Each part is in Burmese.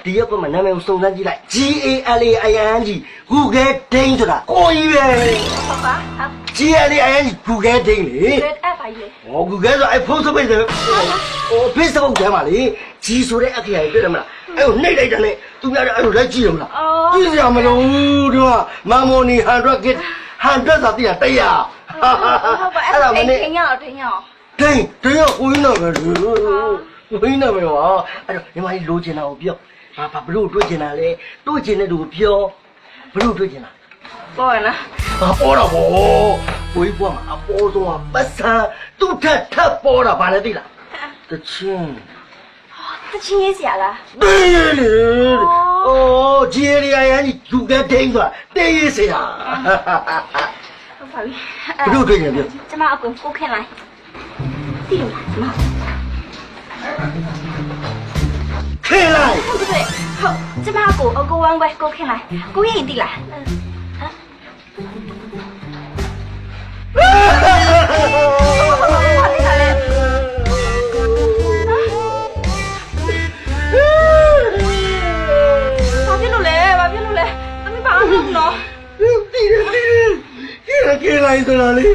ဒီရက်ကွက်မှာနာမည်ကိုစုံစမ်းကြည့်လိုက် GALAING Google Ding ဆိုတာကိုကြီးပဲ ဟုတ်ပါဟုတ် GALAING Google Ding လေ Google app ပါကြီးလေ ဟော Google ဆို iPhone ဆိုပဲဟို Facebook ထဲမှာလေ G ဆိုတဲ့အခရာကြီးတွေ့တယ်မလားအဲ့ကိုနှိပ်လိုက်တယ်လေသူများအဲ့လိုလိုက်ကြည့်ရမလားကြည့်စရာမလိုဘူးဒီမှာ Mamoni 100 gig 100သာတည်ရ100ဟုတ်ပါအဲ့ဒါမင်းထင်ရအောင်ဒိန်းကိုင်းနာပဲကိုင်းနာပဲဟာအဲ့တော့ညီမလေးလိုချင်တာကိုပြောဘာဘလို့တွေးချင်တာလဲတွေးချင်တဲ့သူကိုပြောဘလို့တွေးချင်တာ ပေါ်ရလား ပေါ်တော့ဘောကိုကြီးပွားမှာအပေါ်ဆုံးကပတ်စံသူ့ထက်ပေါ်တာဘာလဲသိလားတချင်း တချင်းရေးစရာလား တေးလေအိုးဂျီရီယာကြီး Google Ding ဆိုတာတေးရေးစရာ ဟုတ်ပါပြီ ဘလို့တွေးချင်ပြော ကျမအကူကိုခင်းလိုက်တိလို့ကျမ ခေလိုက် ဟုတ်ကဲ့ဟုတ်ကျမအကူဝမ်းပဲကိုခင်းလိုက်ကိုရင်တိလား ဘာဖြစ်လို့လဲသမီးဘာမှမလုပ်နော် တီးခေလိုက်ဆိုတာလေ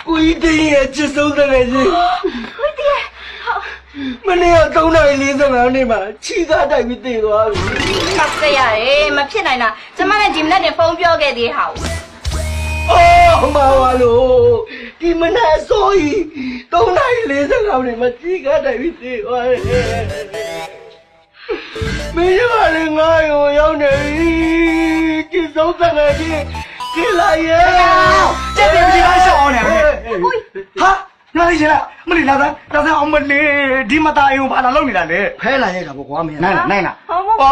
ကိုကြီးတင်းရဲ့ချစ်ဆုံးတဲ့ကြီး ကိုတည်းဟုတ် မနေ့က3:45နေ့မှာခြိကားတိုက်ပြီးတည်သွားပြီ ပတ်စရတယ်မဖြစ်နိုင်တာကျမနဲ့ဒီမနက်တင်ဖုန်းပြောခဲ့သေးဟာဘူး အော်မာဝါလို့ဒီမနေ့ဆိုရင်3:45နေ့မှာခြိကားတိုက်ပြီးတည်သွားတယ်မင်းကလည်းငါ့ကိုရောက်နေပြီချစ်ဆုံးတဲ့ကြီးခေလိုက်ရဲ့ 这边地方小呢？哈，哪里去了？没理那咱我们的地么大用把它弄你了嘞？ ဖဲလာရဲ့တာပေါ့ကွာမင်း 来了来了。 ဟုတ် 哦，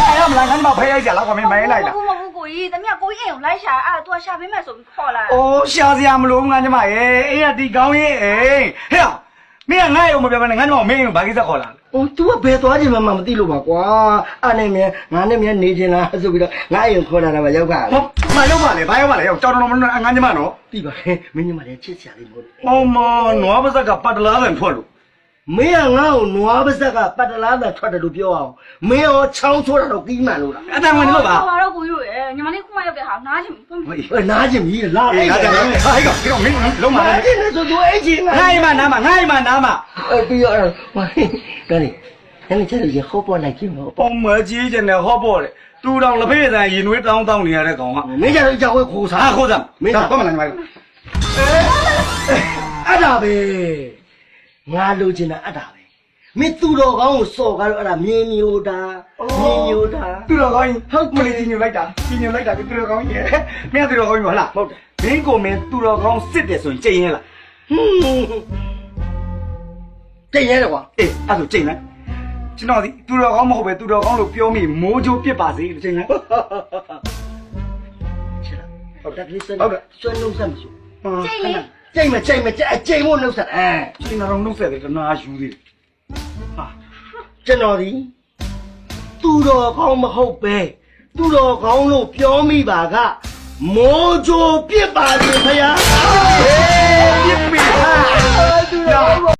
买了没来？看你把赔一下了，我们买来了。 မဟုတ်ကိုကြီးသမီးကိုရင်ကိုလိုက်ရှာအဲ့သူကရှာပေးမယ်ဆိုပြီးခေါ်လာ 哦，下次俺们弄俺就买哎，哎呀，地高耶哎，嘿呀，没俺有没别别，俺就没有把给这好了。 ။အို तू ကဘယ်သွားကြမှမသိလို့ပါကွာ။အဲ့နဲ့မြန်ငါနဲ့မြန်နေချင်လားဆိုပြီးတော့ငါအိမ်ခေါ်လာတာပဲရောက်ပါလေ 哦，买有嘛嘞？买有嘛嘞？要找着我们俺就买咯。 ။သိပါဟဲ့မင်းညီမလေးချစ်စရာလေးမဟုတ်ဘူး 哦嘛，我不是个把这拉人破路。 ။မင်းကငါ့ကိုနွားပါဇက်ကပတ်တလားနဲ့ထွက်တယ်လို့ပြောအောင်။မင်းရောချောင်းဆိုးတာတော့ကြီးမှန်လို့လား 哎，咱们你说吧。 ဟောတော့ကိုကြီးရဲ့ညီမလေးခုမှရောက်တဲ့ဟာနားချင်ဘူး ။ဟဲ့နားချင်ပြီလား 哎，那这样，哎个，这个没弄嘛 နား 嘞 ချင်တယ်ဆိုသူအဲ့ချင်းလား 俺一嘛拿嘛，俺一嘛拿嘛。 အဲ့ပြီးတော့ဟိုဒါလေအဲ့ကျတော့ရဟောပေါ်လိုက်ကြည့်မဟုတ် 我没记见那好包嘞，都让了别人因为当你还在讲啊。 ။မင်းကြတော့ကြောက်ဝဲခိုးစား 啥好的？没啥，我们来买。 အဲ့ဒါပဲ။ငါလိုချင်တာအဲ့ဒါပဲ။မင်းသူတော်ကောင်းကိုစော်ကားတော့အဲ့ဒါမြင်းမျိုးတာ။ 对了，高音，好，没得金牛来打，金牛来打就对了高音，没对了高音好了。ဟုတ်တယ် 民国民对了高10点钟进来了， ဟွန်းတည့်ရဲတယ်ကွာ 哎，那就进来。今朝的对了高么后边对了高路表面毛就别把谁进来。 ချစ်လားဟုတ်တယ်ဒီစ ဟုတ်ကဲ့ ဆွဲလုံးဆက်မရှိ ကျိတ်လေ ကြိတ်မကြိတ်မကြိတ်အကြိမ်မို့နှုတ်ဆက်အဲ 进那种弄出来的那有的，啊， ကျွန်တော်ဒီသူတော်ကောင်းမဟုတ်ပဲသူတော်ကောင်းလို့ပြောမိပါကမိုးကြိုပြစ်ပါစေခင်ဗျာ 别别哈，呀。